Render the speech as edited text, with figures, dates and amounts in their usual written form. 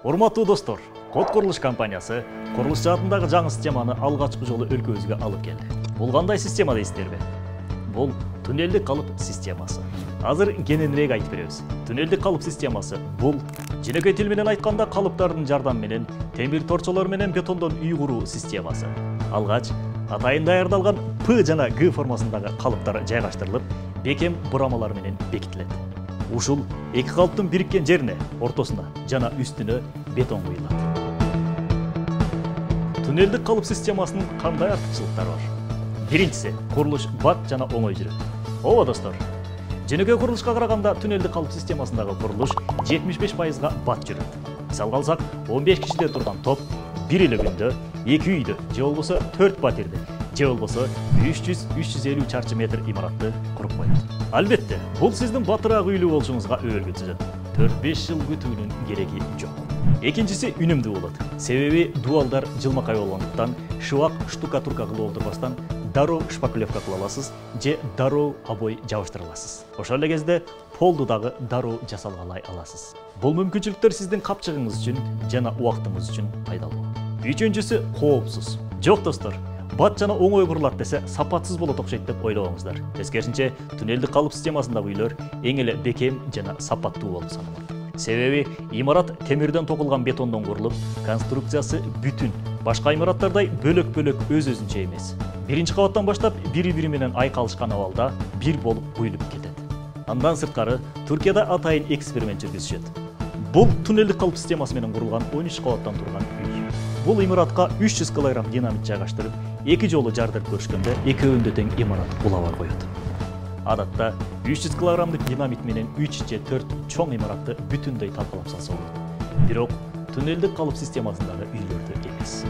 Урматтуу достор, Код курулуш компаниясы курулуш жаатындагы жаңы системаны алгачкы жолу өлкөбүзгө алып келди. Бул кандай система дейсиздерби? Бул туннелдик калып системасы. Азыр кененирээк айтып беребиз. Туннелдик калып системасы бул жөнөкөй тил менен айтканда калыптардын жардамы менен темир торчолор менен бетондон үй куруу системасы. Алгач атайын даярдалган П жана Г формасындагы калыптар жайгаштырылып, бекем бурамалар менен бекитилет. Ушул эки калыптын бириккен жерине, ортосуна жана үстүнө бетон куюлат. Туннелдик калып системасынын кандай артыкчылыктары бар? Биринчиси, курулуш бат жана оңой жүрөт. Ооба достор, жөнөкөй курулушка караганда туннелдик калып системасындагы курулуш 75%га бат жүрөт. Мисалга алсак, 15 кишиден турган топ бир эле күндө 2 үйдө, же болбосо 4 батирди, же болбосо 300-350 чарчы метр имаратты куруп коет. Албетте, бул сиздин батыраак үйлүү болушуңузга өбөлгө түзөт. 4-5 жыл күтүүнүн кереги жок. Экинчиси үнүмдүү болот. Себеби дуалдар жылмакай болгондуктан шыбак штукатурка кылып олтурбастан дароо шпаклевка кыла аласыз же дароо обой жабыштыра аласыз. Ошол эле кезде полду дагы дароо жасалгалай аласыз. Бул мүмкүнчүлүктөр сиздин капчыгыңыз үчүн жана убактыңыз үчүн пайдалуу. Үчүнчүсү коопсуз. Жок достор, бат жана оңой курулат десе сапатсыз болот окшойт деп ойлобоңуздар. Тескерисинче, туннелдик калып системасындагы үйлөр эң эле бекем жана сапаттуу болуп саналат. Себеби имарат темирден токулган бетондон курулуп, конструкциясы бүтүн. Башка имараттардай бөлөк-бөлөк өз-өзүнчө эмес. Биринчи кабаттан баштап бири-бири менен айкалышкан абалда бир болуп куюлуп кетет. Андан сырткары Түркияда атайын эксперимент жүргүзүшөт. Бул туннелдик калып системасы менен курулган 13 кабаттан турган үй. Бул имаратка 300 кг динамит жайгаштырып, эки жолу жардырып көрүшкөндө экөөндө тең имарат кулабай коет. Адатта 300 кг динамит менен 3 же 4 чоң имаратты бүтүндөй талкалап салса болот. Бирок туннелдик калып системасындагы үйлөрдө эмес.